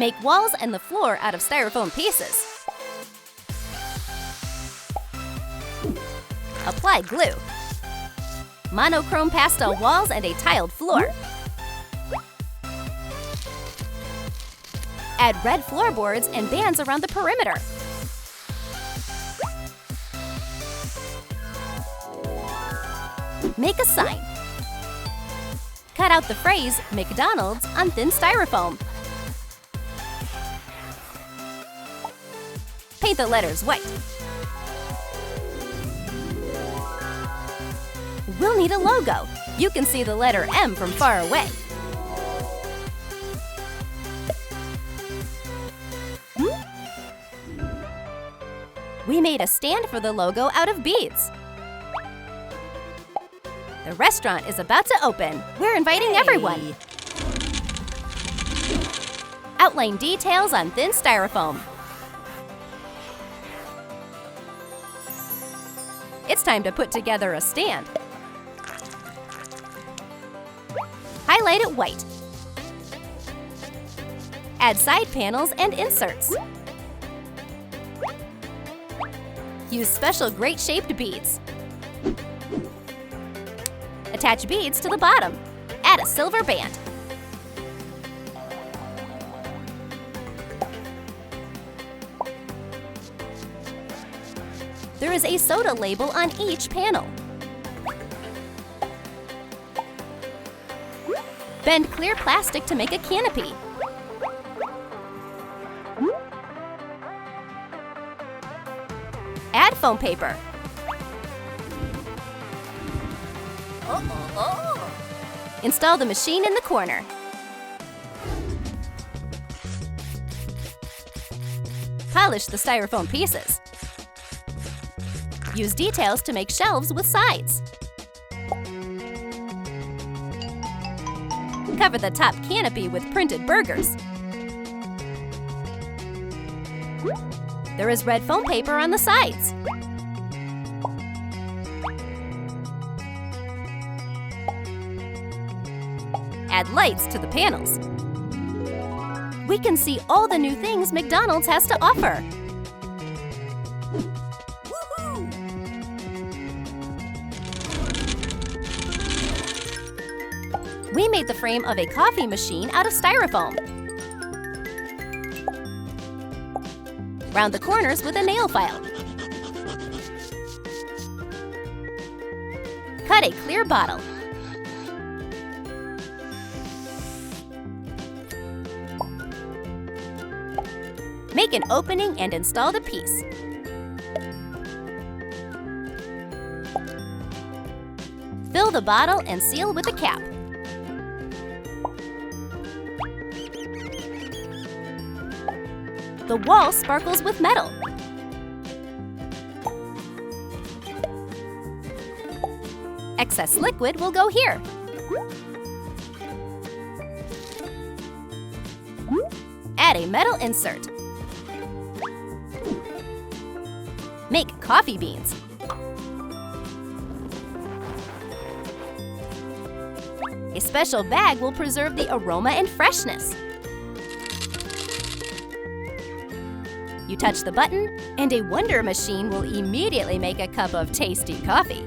Make walls and the floor out of styrofoam pieces. Apply glue. Monochrome pastel walls and a tiled floor. Add red floorboards and bands around the perimeter. Make a sign. Cut out the phrase McDonald's on thin styrofoam. Paint the letters white. We'll need a logo. You can see the letter M from far away. We made a stand for the logo out of beads. The restaurant is about to open. We're inviting everyone. Outline details on thin styrofoam. It's time to put together a stand. Highlight it white. Add side panels and inserts. Use special grate-shaped beads. Attach beads to the bottom. Add a silver band. There is a soda label on each panel. Bend clear plastic to make a canopy. Add foam paper. Install the machine in the corner. Polish the styrofoam pieces. Use details to make shelves with sides. Cover the top canopy with printed burgers. There is red foam paper on the sides. Add lights to the panels. We can see all the new things McDonald's has to offer. We made the frame of a coffee machine out of styrofoam. Round the corners with a nail file. Cut a clear bottle. Make an opening and install the piece. Fill the bottle and seal with a cap. The wall sparkles with metal. Excess liquid will go here. Add a metal insert. Make coffee beans. A special bag will preserve the aroma and freshness. You touch the button, and a Wonder Machine will immediately make a cup of tasty coffee.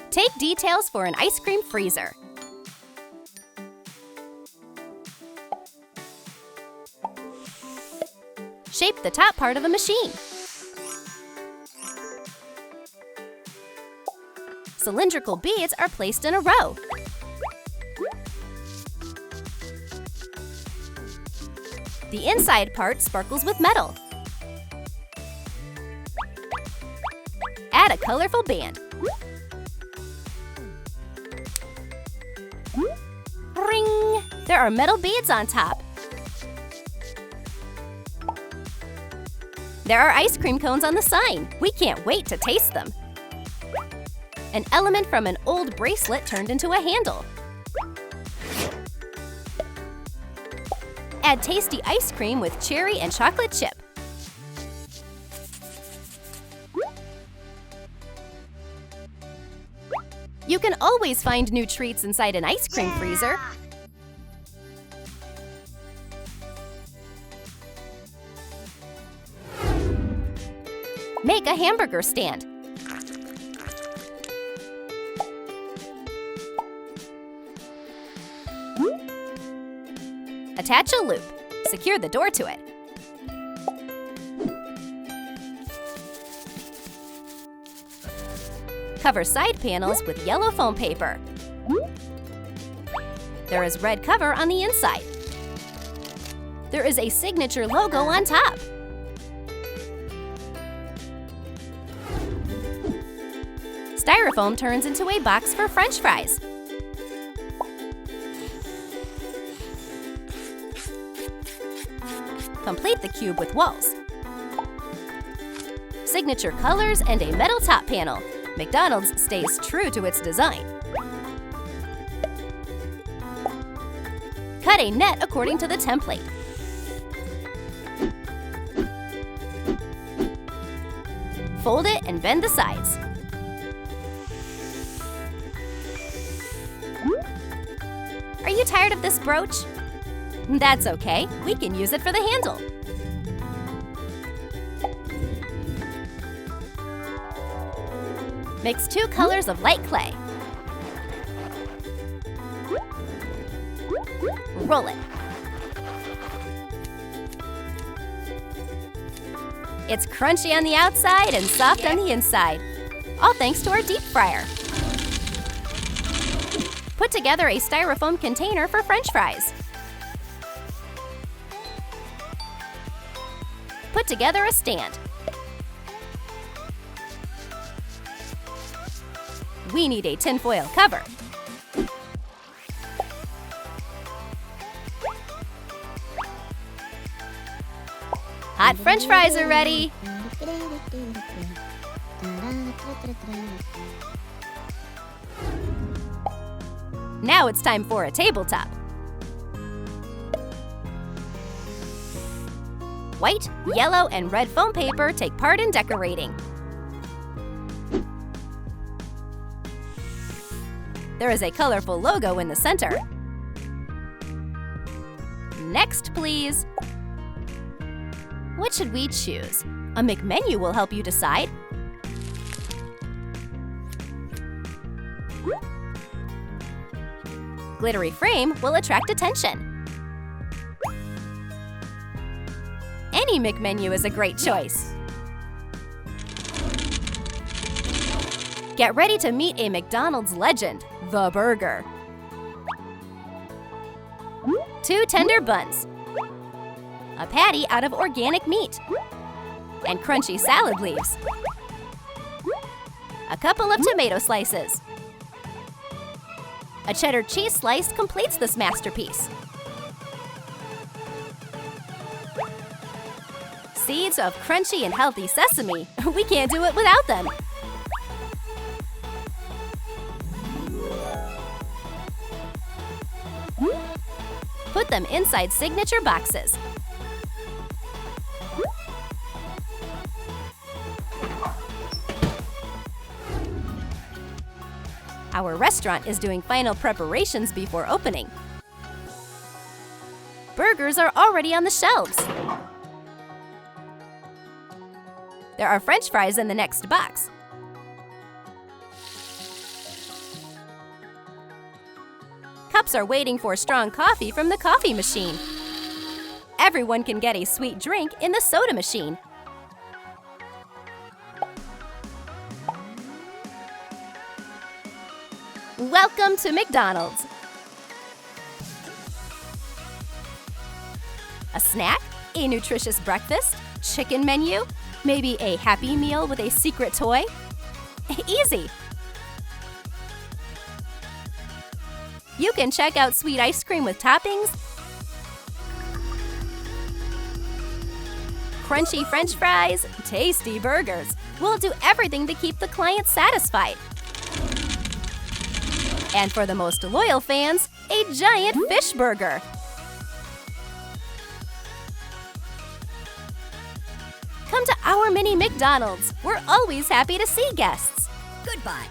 Take details for an ice cream freezer. Shape the top part of a machine. Cylindrical beads are placed in a row. The inside part sparkles with metal. Add a colorful band. Ring! There are metal beads on top. There are ice cream cones on the sign. We can't wait to taste them. An element from an old bracelet turned into a handle. Add tasty ice cream with cherry and chocolate chip. You can always find new treats inside an ice cream freezer. Make a hamburger stand. Attach a loop. Secure the door to it. Cover side panels with yellow foam paper. There is red cover on the inside. There is a signature logo on top. Styrofoam turns into a box for French fries. Complete the cube with walls. Signature colors and a metal top panel. McDonald's stays true to its design. Cut a net according to the template. Fold it and bend the sides. Are you tired of this brooch? That's okay, we can use it for the handle. Mix 2 colors of light clay. Roll it. It's crunchy on the outside and soft on the inside, all thanks to our deep fryer. Put together a styrofoam container for French fries. Put together a stand. We need a tinfoil cover. Hot French fries are ready. Now it's time for a tabletop. White, yellow, and red foam paper take part in decorating. There is a colorful logo in the center. Next, please. What should we choose? A McMenu will help you decide. Glittery frame will attract attention. Any McMenu is a great choice. Get ready to meet a McDonald's legend, the burger. 2 tender buns, a patty out of organic meat, and crunchy salad leaves. A couple of tomato slices. A cheddar cheese slice completes this masterpiece. Seeds of crunchy and healthy sesame. We can't do it without them. Put them inside signature boxes. Our restaurant is doing final preparations before opening. Burgers are already on the shelves. There are French fries in the next box. Cups are waiting for strong coffee from the coffee machine. Everyone can get a sweet drink in the soda machine. Welcome to McDonald's. A snack? A nutritious breakfast? Chicken menu? Maybe a Happy Meal with a secret toy? Easy! You can check out sweet ice cream with toppings, crunchy French fries, tasty burgers. We'll do everything to keep the client satisfied. And for the most loyal fans, a giant fish burger. Come to our mini McDonald's. We're always happy to see guests. Goodbye.